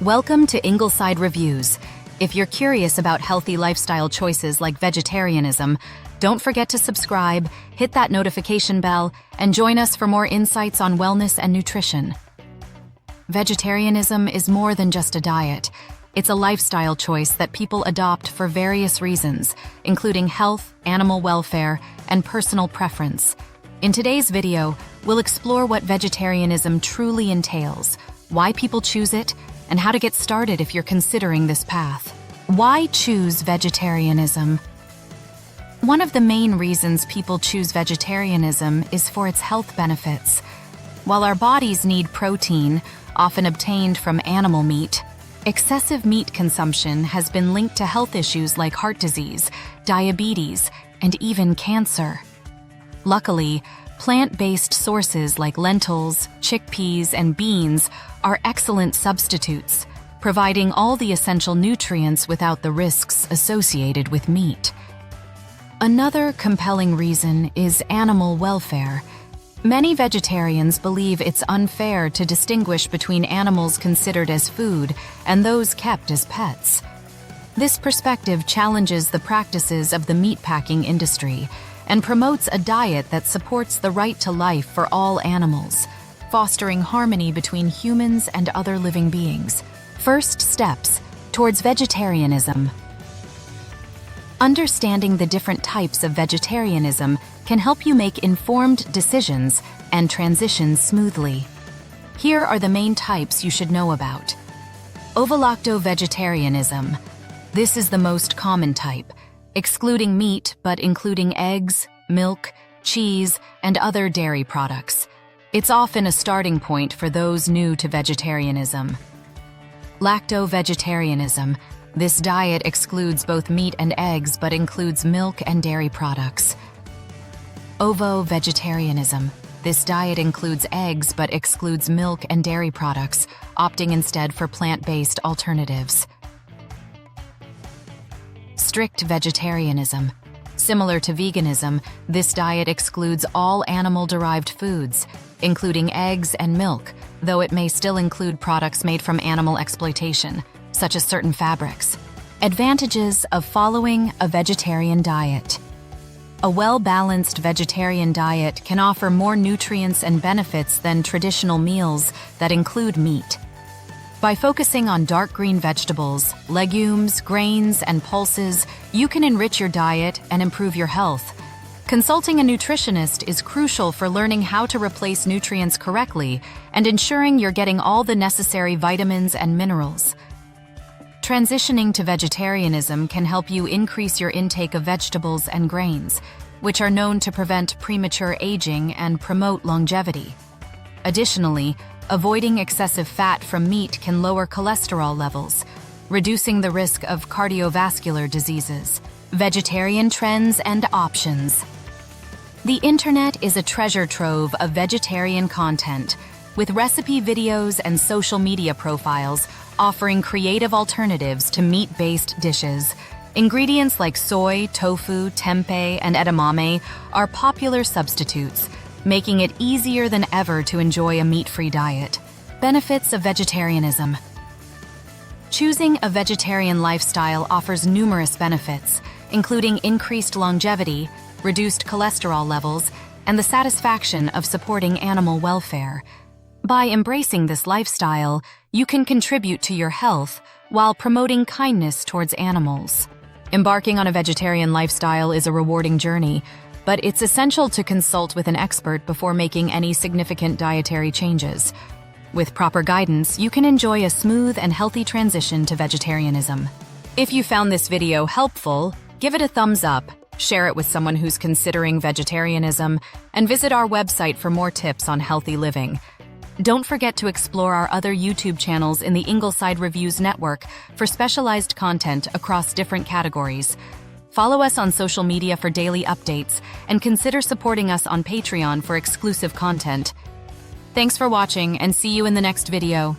Welcome to Ingleside Reviews. If you're curious about healthy lifestyle choices like vegetarianism, don't forget to subscribe, hit that notification bell, and join us for more insights on wellness and nutrition. Vegetarianism is more than just a diet. It's a lifestyle choice that people adopt for various reasons, including health, animal welfare, and personal preference. In today's video, we'll explore what vegetarianism truly entails, why people choose it, and how to get started if you're considering this path. Why choose vegetarianism? One of the main reasons people choose vegetarianism is for its health benefits. While our bodies need protein, often obtained from animal meat, excessive meat consumption has been linked to health issues like heart disease, diabetes, and even cancer. Luckily, plant-based sources like lentils, chickpeas, and beans are excellent substitutes, providing all the essential nutrients without the risks associated with meat. Another compelling reason is animal welfare. Many vegetarians believe it's unfair to distinguish between animals considered as food and those kept as pets. This perspective challenges the practices of the meatpacking industry and promotes a diet that supports the right to life for all animals, fostering harmony between humans and other living beings. First steps towards vegetarianism. Understanding the different types of vegetarianism can help you make informed decisions and transition smoothly. Here are the main types you should know about. Ovo-lacto-vegetarianism. This is the most common type, excluding meat but including eggs, milk, cheese, and other dairy products. It's often a starting point for those new to vegetarianism. Lacto-vegetarianism. This diet excludes both meat and eggs but includes milk and dairy products. Ovo-vegetarianism. This diet includes eggs but excludes milk and dairy products, opting instead for plant-based alternatives. Strict vegetarianism. Similar to veganism, this diet excludes all animal-derived foods, including eggs and milk, though it may still include products made from animal exploitation, such as certain fabrics. Advantages of following a vegetarian diet. A well-balanced vegetarian diet can offer more nutrients and benefits than traditional meals that include meat. By focusing on dark green vegetables, legumes, grains, and pulses, you can enrich your diet and improve your health. Consulting a nutritionist is crucial for learning how to replace nutrients correctly and ensuring you're getting all the necessary vitamins and minerals. Transitioning to vegetarianism can help you increase your intake of vegetables and grains, which are known to prevent premature aging and promote longevity. Additionally, avoiding excessive fat from meat can lower cholesterol levels, reducing the risk of cardiovascular diseases. Vegetarian trends and options. The internet is a treasure trove of vegetarian content, with recipe videos and social media profiles offering creative alternatives to meat-based dishes. Ingredients like soy, tofu, tempeh, and edamame are popular substitutes, making it easier than ever to enjoy a meat-free diet. Benefits of vegetarianism. Choosing a vegetarian lifestyle offers numerous benefits, including increased longevity, reduced cholesterol levels, and the satisfaction of supporting animal welfare. By embracing this lifestyle, you can contribute to your health while promoting kindness towards animals. Embarking on a vegetarian lifestyle is a rewarding journey, but it's essential to consult with an expert before making any significant dietary changes. With proper guidance, you can enjoy a smooth and healthy transition to vegetarianism. If you found this video helpful, give it a thumbs up, share it with someone who's considering vegetarianism, and visit our website for more tips on healthy living. Don't forget to explore our other YouTube channels in the Ingleside Reviews network for specialized content across different categories. Follow us on social media for daily updates, and consider supporting us on Patreon for exclusive content. Thanks for watching, and see you in the next video.